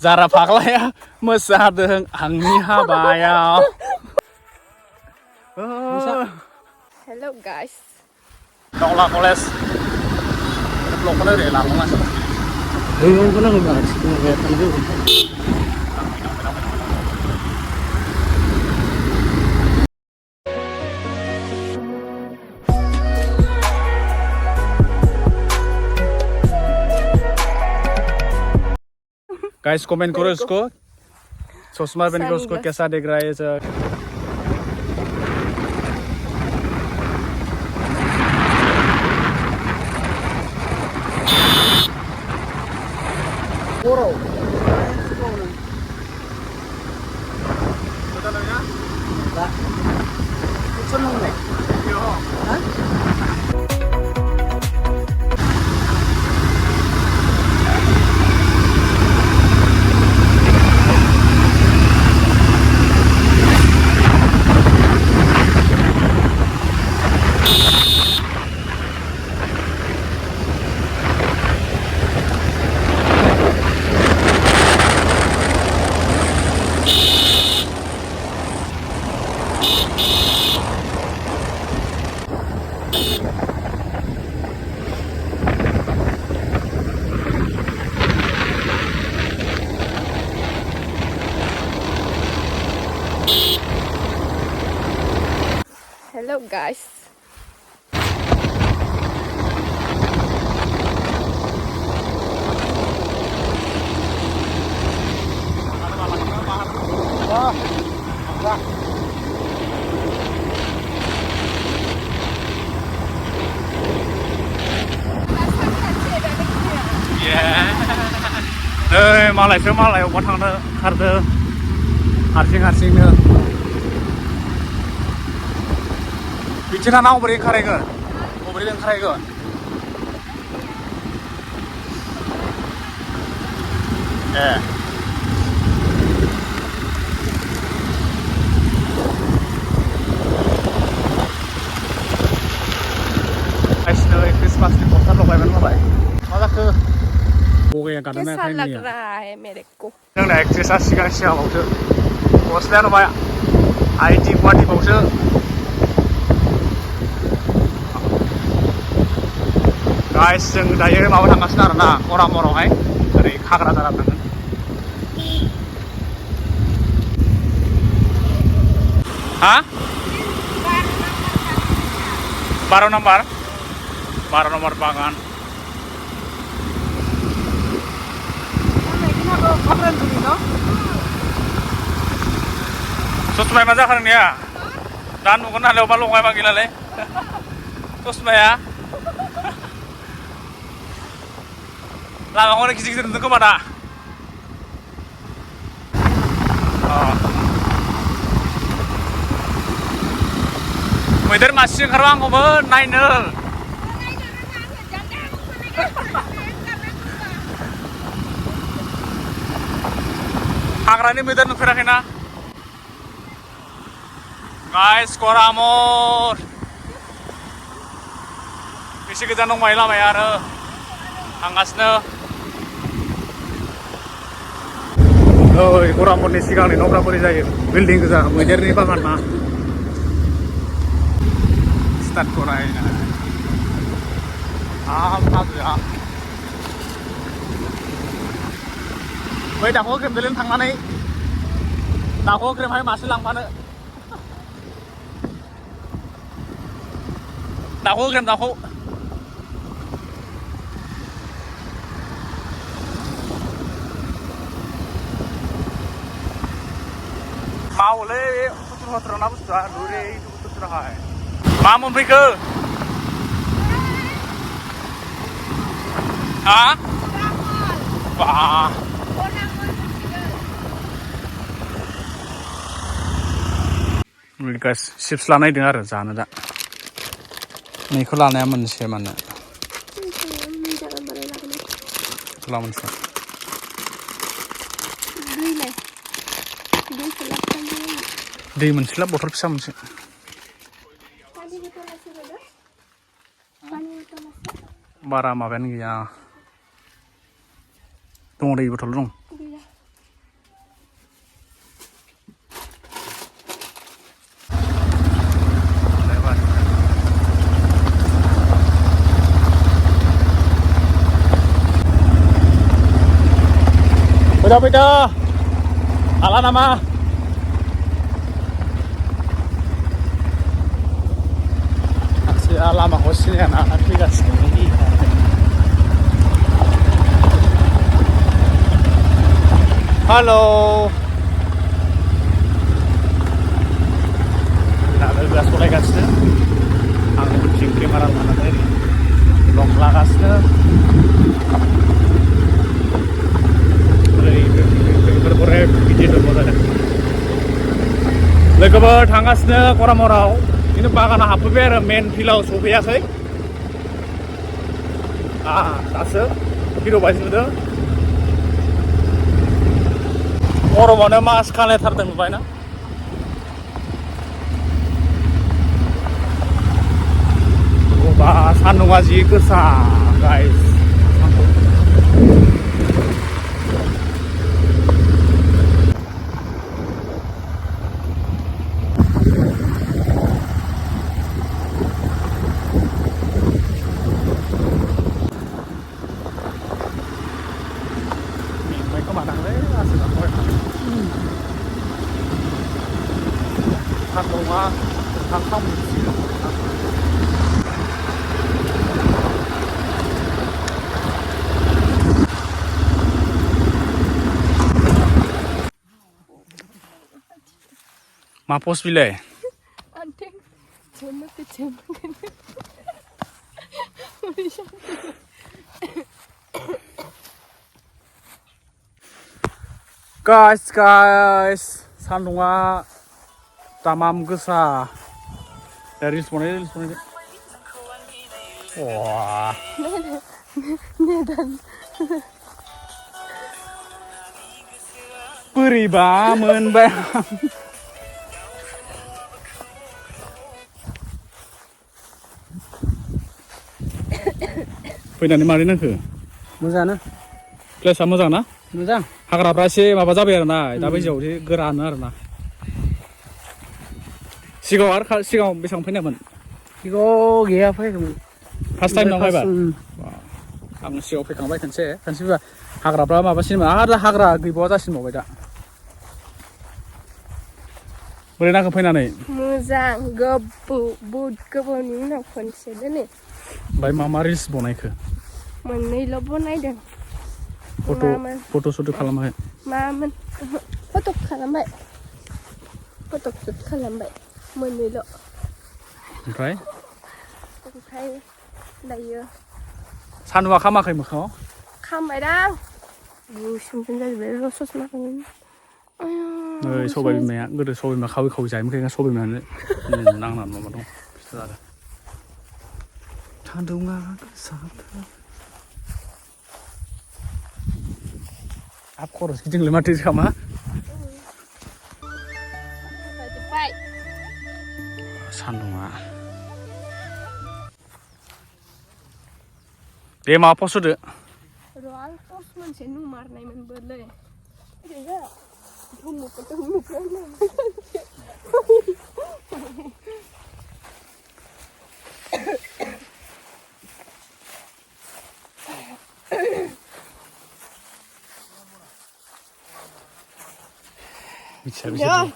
जारा फाग्लाया मोसादों आंनि हाबायाव। Hello guys. Tolak koles. Bloknya udah lama mas. Kena nggak itu. Guys, komen करो इसको. चश्मा पहन के उसको कैसा दिख रहा है सर. Hello guys. मालायसो मालाय अबावबा थांनो खारदो हारसिंनो बिथिंना अबोरै ओंखारहैगोन क्रिसमासनि पस्टार लगायबानो जाबाय मा जाखो बगैया गादोंना कैसा लग रहा है मेरे को? जोंना एक्ट्रेसा सिगाङावसो गस्लाया नुबाय आइटि गुवाहाटिबावसो गाइस जों दायो माबा थांगासिनो आरोना करामरावहाय ओरै खाग्राजाराव थांगोन हा 12 नम्बर बागान ससमाया मा जाखो नोंनिया दा नुगोन नालाय अबा लगायबा गैलालै ससमाया लामाखौनो गिदिर नुदों खोमा दा मैदेर मासे ओंखारबा आंखौबो नायनो हाग्रानि मैदेर नुफेराखैना गाइस करामर बेसे गोजान दंबायो लामाया आरो थांगासिनो ओइ करामरनि सिगांनि न'फ्रा बोरै जायो बिल्डिं गोजा मैदेरनि बागान ना स्टार्ट करायना हाजोआ बै दाखौ ग्रेमदोलों थांनानै दाखौ ग्रेमहाय मासे लांफानो दाखौ ग्रेम दाखौ मावोलै खुथुर ना बुस्थुआ नुरै खुथुराहाय मा मोनफैखो हा बा गाइस चिप्स लानायदों आरो जानो दा नैखौ लानाया मोनसे मानो मोनसे दै मोनसेला बथल फिसा मोनसे बारा माबायानो गैया दङ दै बथल दं fैदा हाला नामा सासेया लामाखौ सिनायना फैगासिनो हेल' लोगोआ सलायगासिनो आं उनथिं केमेरा लानानै ब्लग लागासिनो बेफोर भिडिअ दङ जादों लोगोबो थांगासिनो करामराव बिदिनो बागानाव हाबफैबाय आरो मेन फिल्डआव सफैयाखै दासो भिडिअ बायदि नुदों गरमानो मास खालायथारदों नुबायना बा सान्दुंआ जि गोसा गाइस सान्दुंआ थांखां मोनसिगोन मा पस्ट बिलाय Anting. guys सान्दुंआ tamam गोसा रिल्स बनाय wah बोरैबा मोनबाय फैनानै मारै नांखो मोजाङानो प्लेसआ मोजां ना मोजां हाग्राफ्रा एसे माबा जाबाय आरो ना दा बायदियाव एसे गोरानो आरो ना सिगाङाव बेसेबां फैनायमोन सिगाङाव गैया फैयाखैमोन फार्स्ट टाइम नाव फैबाय आं सिगाङाव फैखांबाय खनसे फैबा हाग्राफ्रा माबासिनमोन आरो हाग्रा गैबावा जासिनबावबाय दा बोरै नांखो फैनानै मोजां बहुद गोबावनि उनाव खनसे दोनै ओमफ्राय मा रिल्स बनायखो मोननैल' बनायदों फट' सुट खालामाखै मामोन फट' खालामबाय फट' सुट खालामबाय मोननैल' ओमफ्राय दायो सान्दुंआ खामाखै मोखाङाव खामबायदां गुसुंसो जाजोब्बाय र' ससमाखौ नै सबाय बिमाया गोदो सबाय बिमा खावै खावै जायोमोन खायनो सबाय बिमायानो नांनानै माबा दं फिसा जादों सान्दुंआ गोसाथार हाब खरस गिदिंलाय माथो खामा सान्दुंआ दे माबा पस्ट होदो र' आं पस्ट मोनसे नुमारनायमोनबोलै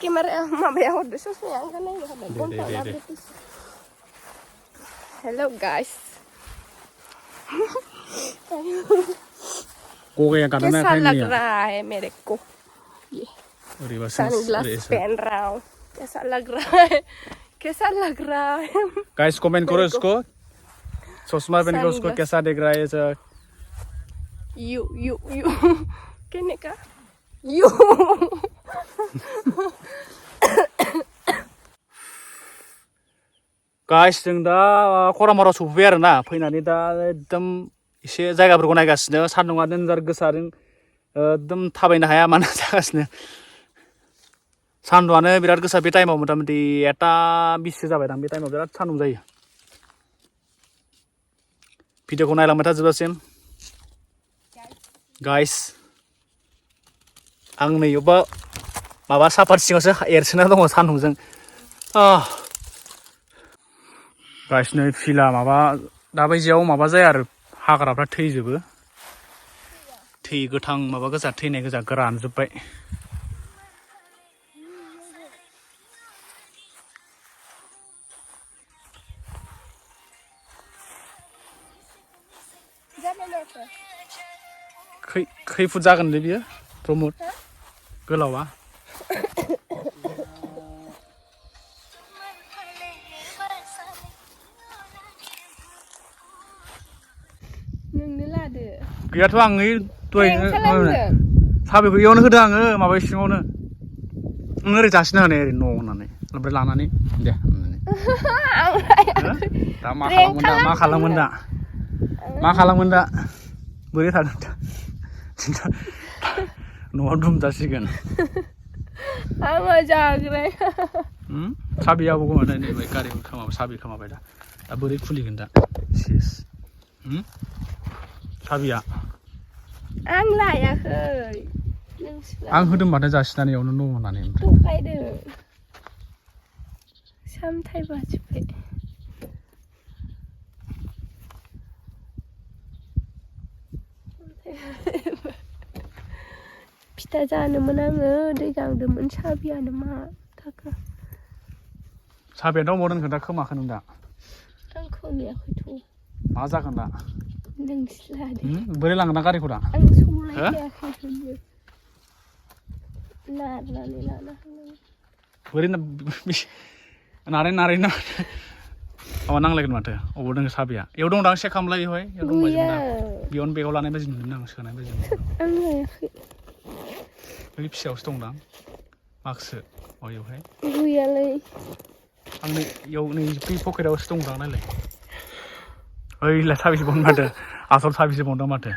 Kamera mampir horde sosnya kan ini. Hello guys. Kowe yang kadang कैसा लग रहा है मेरे को ये sunglasses सनग्लास पहन रहा हूँ कैसा लग रहा है कैसा लग रहा है guys komen करो इसको चश्मा पहन के उसको कैसा दिख रहा है सर यू कहने का यू guys जों दा खरामाराव सफैबाय आरो ना फैनानै दा एकदम एसे जायगाफोरखौ नायगासिनो सान्दुंआ देनजार गोसाजों एकदम थाबायनो हाया मानो जागासिनो सान्दुंआनो बिराद गोसा बे टाइमाव मथा-मथि 1:20 जाबाय दां बे टाइमाव बिराद सान्दुं जायो भिडिअखौ नायलांबाय था जोबजासिम गाइस आं नै अबा माबा साफार सिङावसो एरसोना दङ सान्दुंजों गाइस नै फिला माबा दा बायदियाव माबा जाया आरो हाग्राफ्रा थैजोबो थै गोथां माबा गोजा थैनाय गोजा गोरानजोब्बाय खै फुट जागोनलै बियो प्रमद गोलावा नोंनो लादो गैयाथ' आं दहायनो साबिखौ इयावनो होदों आङो माबा सिङावनो नों ओरै जासिना होनाय ओरै न' होननानै ओमफ्राय लानानै दे दा मा खालामगोन दा बोरै थागोन दा न'आव दुमजासिगोन आङो जाग्रा साबियाबो गोमानाय नैबाय गारिबो खोमाबाय साबि खोमाबाय दा बोरै खुलिगोन दा सेस साबिया आं लायाखै आं होदों माथो जासिनानै इयावनो न' होननानै थगायदों सामथाय बाजोब्बाय फिथा जानोमोन आङो दै गांदोंमोन साबियानो मा थाखो साबिया दंबावो दोनखो दा खोमाखो नों दा आं खोनायाखैथ' मा जागोन दा नोंसो लादो बोरै लांगोन दा गारिखौ दा आं सौलायखायाखै नारनानै लाना बोरै नारै माबा नांलायगोन माथो अबाव दङ साबिया इयाव दं दां चेक खालामलाय इयावहाय इयाव दंबाय जों दा बेयावनो बेगाव लानाय बायदि नुदों आं सोनाय बायदि आं लायाखै बै फिसायावसो दंदां माखसो इयावहाय गैयालै आं नै इयाव नै बै पकेटावसो दंदां नायलाय ओइलाय साबिसो बन्द माथो आसल साबिसो बन्द माथो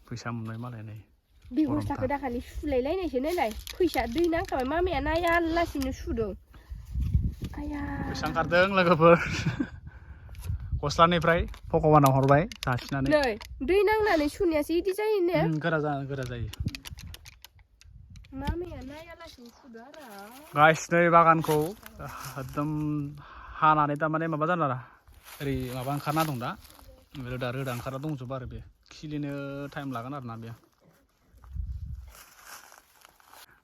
फैसा मोनबाय मालाय नै बे गस्लाखौ दाखालि सुलायलायनायसो नायलाय फैसा दै नांखाबाय मामाया नाया लासिनो सुदों आया फैसा ओंखारदों लोगोफोर गस्लानिफ्राय भगबानाव हरबाय जासिनानै नै दै नांनानै सुनायासो इदि जायो ने गोरा जायो मामाया नाया लासिनो सुदों आरो गाइस नै बागानखौ एकदम हानानै थारमाने माबा जाना ओरै माबा ओंखारना दं दा रोदा ओंखारना दंजोबो आरो बे खिलिनो टाइम लागोन आरोना बेयो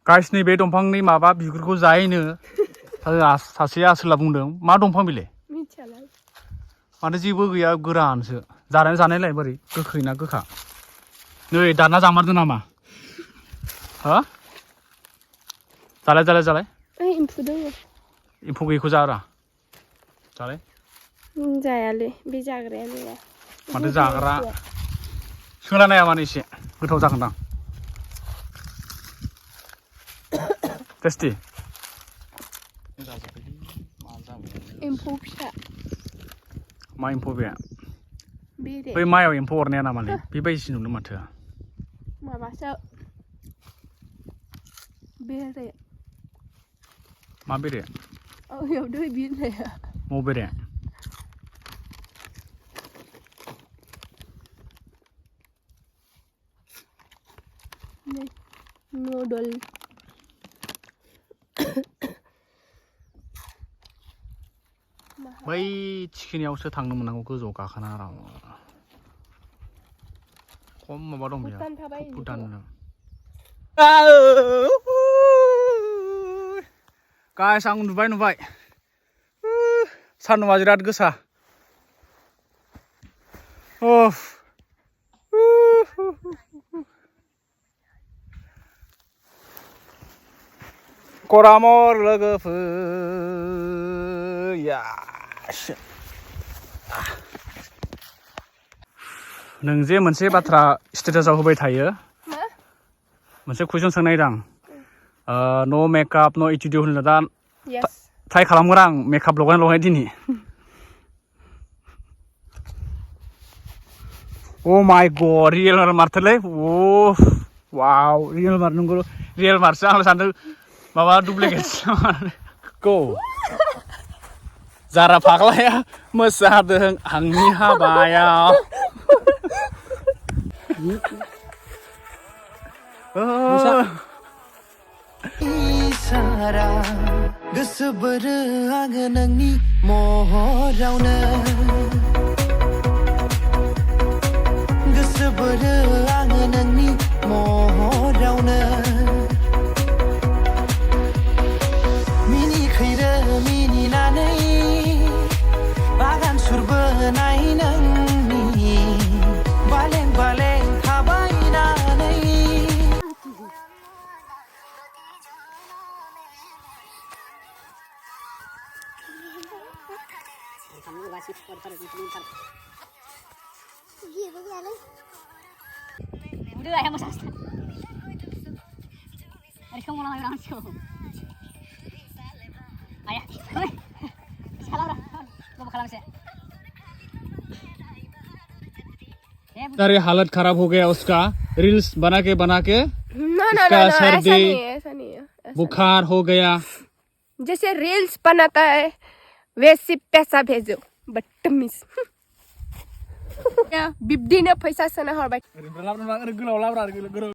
गाइस नै बे दंफांनि माबा बिगुरखौ जायैनो सासे आसोला बुंदों मा दंफां बिलाय मिथियालाय माथो जेबो गैया गोरानसो जानायलाय बोरै गोखै ना गोखा नै दाना जामारदों नामा हो जालाय एम्फौ दङ एम्फौ गैयैखौ जारा जालाय जायालै बे जाग्रायानो नङा माथो जाग्रा सोला नाया मानो एसे गोथाव जागोनदां टेस्टि एम्फौ फिसा मा एम्फौ बे बेरे बै मायाव एम्फौ अरनाया नामालै बेबायदिसो नुदों माथो माबासो बेरे मा बेरे इयाव दै बिरनाया म बेरे नडल बै थिखिनियावसो थांनो मोननांगौ गोजौआव गाखोना आराम खम माबा दं बेयो भुटान गाइस आं नुबाय सान्दुंआ बिराद गोसा करामर लोगोफोर नों जे मोनसे बाथ्रा स्टेटासाव होबाय थायो मोनसे कुइसन सोंनायदां नो मेकआप नो एटिट्युड होनो दा ट्राइ खालामगोन आं मेकआप लगाय दिनै ओ माय गड रियेल मारथोलै वाव रियेल मार नंगौ रियेल मारसो आं सानदों माबा डुप्लिकेट गो जारा फाग्लाया मोसादों आंनि हाबायाव इसारा गोसो बोरो आङो नोंनि महरावनो गोसो बोरो आङो नोंनि महरावनो मिनिखैरो मिनिनानै बागान सुरबोनाय नोंनि बालें बालें थाबायनानै udah ya mas Asta. Hari kamu malah langsung. Ayah, salah dah. Gak bakal bisa. अरे हालत खराब हो गया उसका रील्स बना के ना ना इसका ना ऐसा सर्दी नहीं है, ऐसा नहीं है ऐसा बुखार हो गया नहीं। जैसे रील्स बनाता है वैसे पैसा भेजो बदतमीज बिब्दी ने पैसा सोना हरबाय